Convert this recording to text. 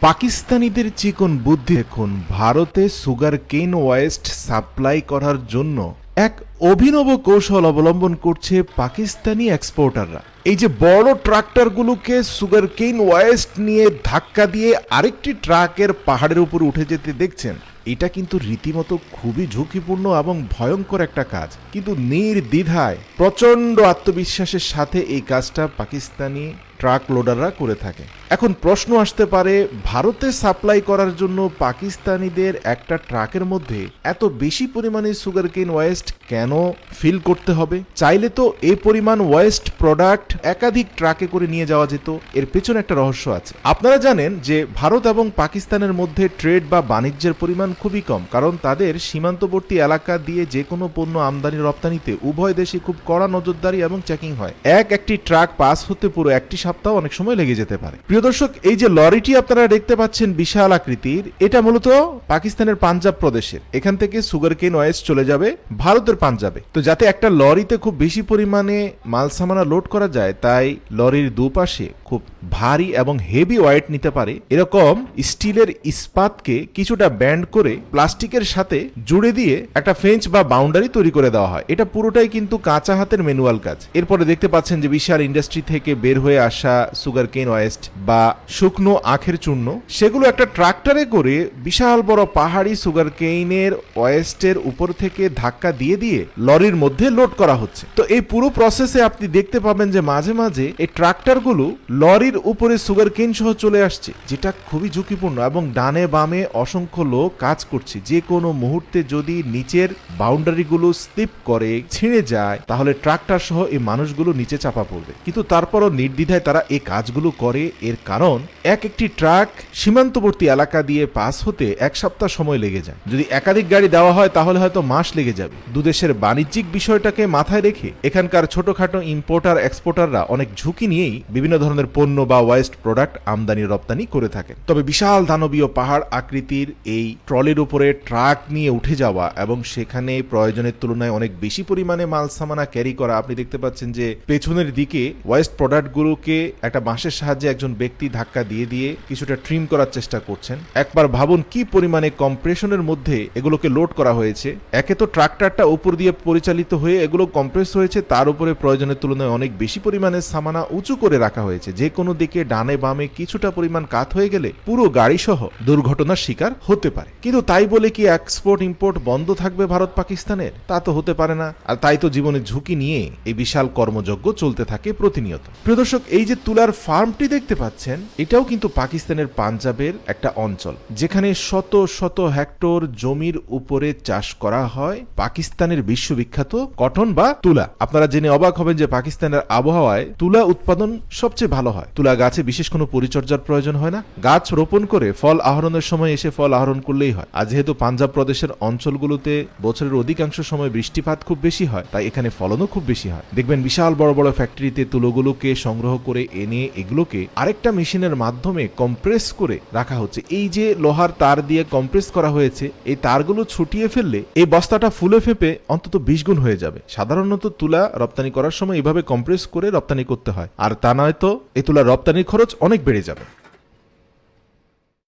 পাকিস্তানিদের চিকন বুদ্ধি দেখুন, ভারতে সুগার কেন ওয়েস্ট সাপ্লাই করার জন্য এক অভিনব কৌশল অবলম্বন করছে পাকিস্তানি এক্সপোর্টাররা। এই যে বড় ট্রাক্টরগুলোকে সুগার কেন ওয়েস্ট নিয়ে ধাক্কা দিয়ে আরেকটি ট্রাকের পাহাড়ের উপর উঠে যেতে দেখছেন, এটা কিন্তু রীতিমতো খুবই ঝুঁকিপূর্ণ এবং ভয়ঙ্কর একটা কাজ, কিন্তু নির্দ্বিধায় প্রচন্ড আত্মবিশ্বাসের সাথে এই কাজটা পাকিস্তানি ট্রাক লোডাররা করে থাকে। এখন প্রশ্ন আসতে পারে, ভারতে সাপ্লাই করার জন্য পাকিস্তানিদের একটা ট্রাকের মধ্যে এত বেশি পরিমাণে সুগার কেন ওয়েস্ট কেন ফিল করতে হবে? চাইলে তো এই পরিমাণ ওয়েস্ট প্রোডাক্ট একাধিক ট্রাকে করে নিয়ে যাওয়া যেত। এর পেছনে একটা রহস্য আছে। আপনারা জানেন যে ভারত এবং পাকিস্তানের মধ্যে ট্রেড বা বাণিজ্যের পরিমাণ খুবই কম, কারণ তাদের সীমান্তবর্তী এলাকা দিয়ে যে কোনো পণ্য আমদানি রপ্তানিতে উভয় দেশে খুব কড়া নজরদারি এবং চেকিং হয়। একটি ট্রাক পাস হতে পুরো একটি সপ্তাহ অনেক সময় লেগে যেতে পারে। প্রিয় দর্শক, এই যে লরিটি আপনারা দেখতে পাচ্ছেন বিশাল আকৃতির, এটা মূলত পাকিস্তানের পাঞ্জাব প্রদেশের। এখান থেকে সুগার কেন ওয়েস্ট চলে যাবে ভারতের পাঞ্জাবে। তো যাতে একটা লরিতে খুব বেশি পরিমাণে মাল সামানা লোড করা যায়, তাই লরির দুপাশে খুব ভারী এবং হেভি ওয়েট নিতে পারে এরকম স্টিলের ইস্পাতকে কিছুটা ব্যান্ড করে প্লাস্টিকের সাথে জুড়ে দিয়ে একটা ফেঞ্চ বা বাউন্ডারি তৈরি করে দেওয়া হয়। এটা পুরোটাই কিন্তু কাঁচা হাতের ম্যানুয়াল কাজ। এরপরে দেখতে পাচ্ছেন যে বিশাল ইন্ডাস্ট্রি থেকে বের হয়ে আসা সুগার কেন ওয়েস্ট বা শুকনো আখের চূর্ণ, সেগুলো একটা ট্রাক্টরে করে বিশাল বড় পাহাড়ি সুগার কেইনের ওয়েস্টের উপর থেকে ধাক্কা দিয়ে দিয়ে লরির মধ্যে লোড করা হচ্ছে। তো এই পুরো প্রসেসে আপনি দেখতে পাবেন যে মাঝে মাঝে এই ট্রাক্টরগুলো লরির উপরে সুগার কেন সহ চলে আসছে, যেটা খুবই ঝুঁকিপূর্ণ এবং ডানে বামে অসংখ্য লোক কাজ করছে। যে কোনো মুহূর্তে যদি নিচের বাউন্ডারিগুলো স্লিপ করে ছিঁড়ে যায়, তাহলে ট্রাক্টর সহ এই মানুষগুলো নিচে চাপা পড়বে। কিন্তু তারপরও নির্দ্বিধায় তারা এই কাজগুলো করে। এর কারণ একটি ট্রাক সীমান্তবর্তী এলাকা দিয়ে পাস হতে এক সপ্তাহ সময় লেগে যায়। যদি একাধিক গাড়ি দেওয়া হয় তাহলে হয়তো মাস লেগে যাবে। দুদেশের বাণিজ্যিক বিষয়টাকে মাথায় রেখে এখানকার ছোটখাটো ইম্পোর্টার এক্সপোর্টাররা অনেক ঝুঁকি নিয়েই বিভিন্ন ধরনের পণ্য বা ওয়েস্ট প্রোডাক্ট আমদানি রপ্তানি করে থাকেন। তবে বিশাল দানবীয় পাহাড় আকৃতির এই ট্রলির উপরে ট্রাক নিয়ে উঠে যাওয়া এবং সেখানে প্রয়োজনের তুলনায় অনেক বেশি পরিমাণে মাল সামানা ক্যারি করা, আপনি দেখতে পাচ্ছেন যে পেছনের দিকে ওয়েস্ট প্রোডাক্টগুলোকে একটা বাঁশের সাহায্যে একজন ব্যক্তি ধাক্কা দিয়ে দিয়ে কিছুটা ট্রিম করার চেষ্টা করছেন। একবার ভাবুন কি পরিমাণে কম্প্রেশনের মধ্যে এগুলোকে লোড করা হয়েছে। একে তো ট্রাক্টরটা উপর দিয়ে পরিচালিত হয়ে এগুলো কম্প্রেস হয়েছে, তার উপরে প্রয়োজনের তুলনায় অনেক বেশি পরিমাণে সামানা উঁচু করে রাখা হয়েছে। যে কোনো দিকে ডানে বামে কিছুটা পরিমাণ কাত হয়ে গেলে পুরো গাড়ি সহ দুর্ঘটনার শিকার হতে পারে। কিন্তু তাই বলে কি এক্সপোর্ট ইম্পোর্ট বন্ধ থাকবে ভারত পাকিস্তানের? তা তো হতে পারে না। আর তাই তো জীবনের ঝুঁকি নিয়ে এই বিশাল কর্মযজ্ঞ চলতে থাকে প্রতিনিয়ত। প্রিয় দর্শক, এই যে তুলার ফার্মটি দেখতে পাচ্ছেন, এটাও কিন্তু পাকিস্তানের পাঞ্জাবের একটা অঞ্চল, যেখানে শত শত হেক্টর জমির উপরে চাষ করা হয় পাকিস্তানের বিশ্ববিখ্যাত কটন বা তুলা। আপনারা জেনে অবাক হবেন যে পাকিস্তানের আবহাওয়ায় তুলা উৎপাদন সবচেয়ে ভালো হয়। তুলা গাছে বিশেষ কোনো পরিচর্যার প্রয়োজন হয় না। গাছ রোপণ করে ফল আহরণের সময় এসে ফল আহরণ করলেই হয়। আর যেহেতু পাঞ্জাব প্রদেশের অঞ্চলগুলোতে বছরের অধিকাংশ সময় বৃষ্টিপাত খুব বেশি হয়, তাই এখানে ফলনও খুব বেশি হয়। দেখবেন বিশাল বড় বড় ফ্যাক্টরিতে তুলোগুলোকে সংগ্রহ করে এনে এগুলোকে আরেকটা মেশিনের মাধ্যমে কম্প্রেস করে রাখা হচ্ছে। এই যে লোহার তার দিয়ে কম্প্রেস করা হয়েছে, এই তারগুলো ছুটিয়ে ফেললে এই বস্তাটা ফুলে ফেপে অন্তত 20 গুণ হয়ে যাবে। সাধারণত তুলা রপ্তানি করার সময় এভাবে কম্প্রেস করে রপ্তানি করতে হয়, আর তা নয়তো এই তুলা রপ্তানির খরচ অনেক বেড়ে যাবে।